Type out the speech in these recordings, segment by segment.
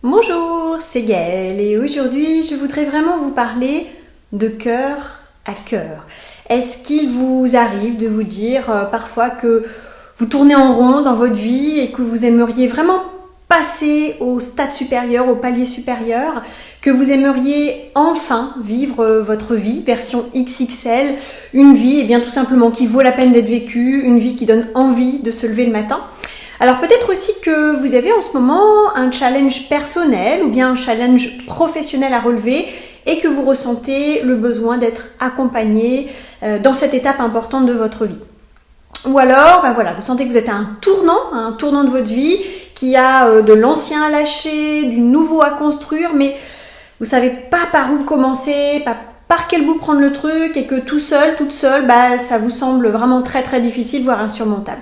Bonjour, c'est Gaëlle et aujourd'hui je voudrais vraiment vous parler de cœur à cœur. Est-ce qu'il vous arrive de vous dire parfois que vous tournez en rond dans votre vie et que vous aimeriez vraiment passer au stade supérieur, au palier supérieur, que vous aimeriez enfin vivre votre vie, version XXL, une vie bien tout simplement qui vaut la peine d'être vécue, une vie qui donne envie de se lever le matin? Alors peut-être aussi que vous avez en ce moment un challenge personnel ou bien un challenge professionnel à relever et que vous ressentez le besoin d'être accompagné dans cette étape importante de votre vie. Ou alors, vous sentez que vous êtes à un tournant de votre vie, qu'il y a de l'ancien à lâcher, du nouveau à construire, mais vous savez pas par où commencer, pas par quel bout prendre le truc et que toute seule, ça vous semble vraiment très très difficile, voire insurmontable.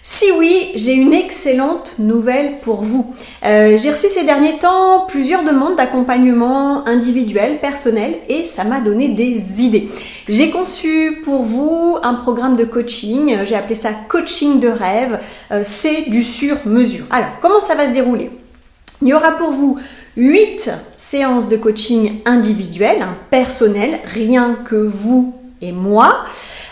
Si oui, j'ai une excellente nouvelle pour vous. J'ai reçu ces derniers temps plusieurs demandes d'accompagnement individuel, personnel et ça m'a donné des idées. J'ai conçu pour vous un programme de coaching, j'ai appelé ça coaching de rêve, c'est du sur-mesure. Alors, comment ça va se dérouler ? Il y aura pour vous 8 séances de coaching individuel, personnel, rien que vous et moi.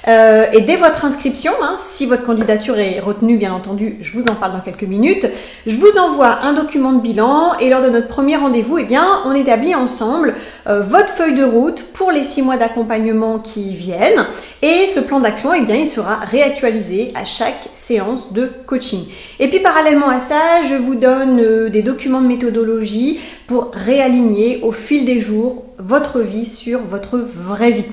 Et dès votre inscription, si votre candidature est retenue, bien entendu, je vous en parle dans quelques minutes, je vous envoie un document de bilan et lors de notre premier rendez-vous, on établit ensemble votre feuille de route pour les 6 mois d'accompagnement qui viennent et ce plan d'action, il sera réactualisé à chaque séance de coaching. Et puis parallèlement à ça, je vous donne des documents de méthodologie pour réaligner au fil des jours votre vie sur votre vraie vie.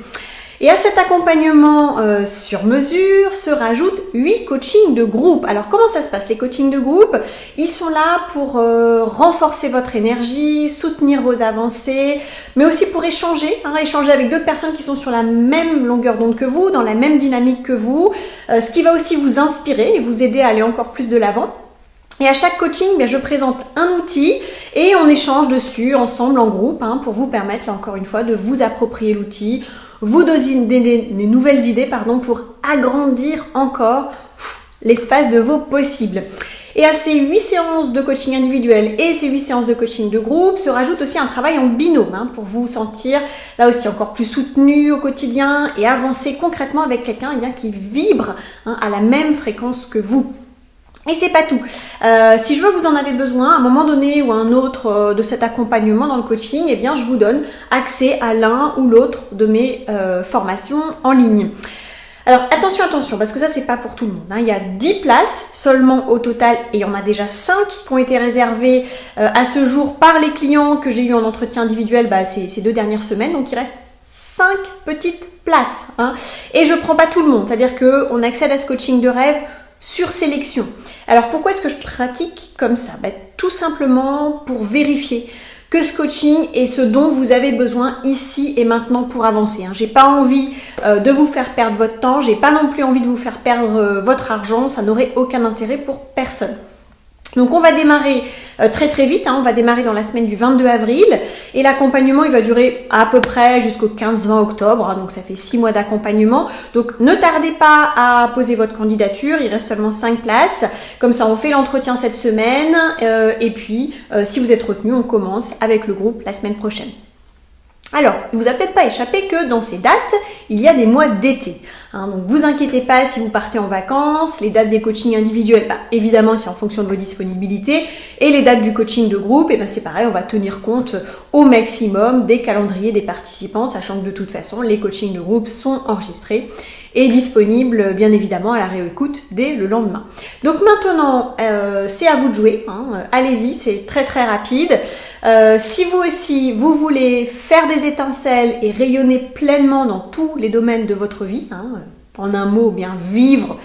Et à cet accompagnement sur mesure se rajoutent 8 coachings de groupe. Alors comment ça se passe les coachings de groupe? Ils sont là pour renforcer votre énergie, soutenir vos avancées, mais aussi pour échanger avec d'autres personnes qui sont sur la même longueur d'onde que vous, dans la même dynamique que vous, ce qui va aussi vous inspirer et vous aider à aller encore plus de l'avant. Et à chaque coaching, je présente un outil et on échange dessus ensemble en groupe pour vous permettre, là encore une fois, de vous approprier l'outil, vous donner des nouvelles idées pour agrandir encore l'espace de vos possibles. Et à ces 8 séances de coaching individuel et ces 8 séances de coaching de groupe se rajoute aussi un travail en binôme pour vous sentir là aussi encore plus soutenu au quotidien et avancer concrètement avec quelqu'un qui vibre à la même fréquence que vous. Et c'est pas tout. Si je vois que vous en avez besoin à un moment donné ou à un autre de cet accompagnement dans le coaching, je vous donne accès à l'un ou l'autre de mes formations en ligne. Alors attention, parce que ça c'est pas pour tout le monde. Il y a 10 places seulement au total et il y en a déjà 5 qui ont été réservées à ce jour par les clients que j'ai eu en entretien individuel ces 2 dernières semaines. Donc il reste 5 petites places. Et je prends pas tout le monde, c'est-à-dire qu'on accède à ce coaching de rêve sur sélection. Alors pourquoi est-ce que je pratique comme ça ? Tout simplement pour vérifier que ce coaching est ce dont vous avez besoin ici et maintenant pour avancer. J'ai pas envie de vous faire perdre votre temps, j'ai pas non plus envie de vous faire perdre votre argent, ça n'aurait aucun intérêt pour personne. Donc on va démarrer très très vite, on va démarrer dans la semaine du 22 avril et l'accompagnement il va durer à peu près jusqu'au 15-20 octobre, donc ça fait 6 mois d'accompagnement. Donc ne tardez pas à poser votre candidature, il reste seulement 5 places, comme ça on fait l'entretien cette semaine et puis si vous êtes retenu, on commence avec le groupe la semaine prochaine. Alors, il vous a peut-être pas échappé que dans ces dates, il y a des mois d'été. Donc, vous inquiétez pas si vous partez en vacances. Les dates des coachings individuels, évidemment, c'est en fonction de vos disponibilités. Et les dates du coaching de groupe, c'est pareil, on va tenir compte au maximum des calendriers des participants, sachant que de toute façon, les coachings de groupe sont enregistrés et disponibles, bien évidemment, à la réécoute dès le lendemain. Donc maintenant, c'est à vous de jouer. Allez-y, c'est très très rapide. Si vous aussi, vous voulez faire des étincelles et rayonner pleinement dans tous les domaines de votre vie, en un mot, bien vivre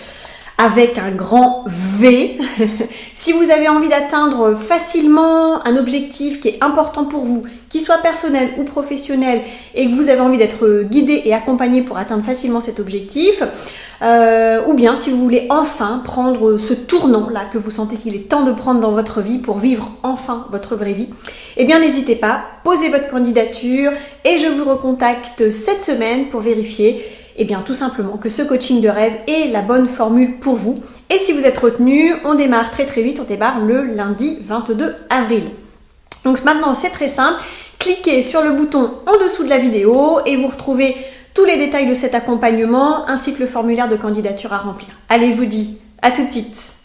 avec un grand V. Si vous avez envie d'atteindre facilement un objectif qui est important pour vous, qu'il soit personnel ou professionnel, et que vous avez envie d'être guidé et accompagné pour atteindre facilement cet objectif, ou bien si vous voulez enfin prendre ce tournant-là que vous sentez qu'il est temps de prendre dans votre vie pour vivre enfin votre vraie vie, n'hésitez pas, posez votre candidature et je vous recontacte cette semaine pour vérifier tout simplement que ce coaching de rêve est la bonne formule pour vous. Et si vous êtes retenu, on démarre très très vite, on démarre le lundi 22 avril. Donc maintenant, c'est très simple. Cliquez sur le bouton en dessous de la vidéo et vous retrouvez tous les détails de cet accompagnement ainsi que le formulaire de candidature à remplir. Allez, je vous dis à tout de suite.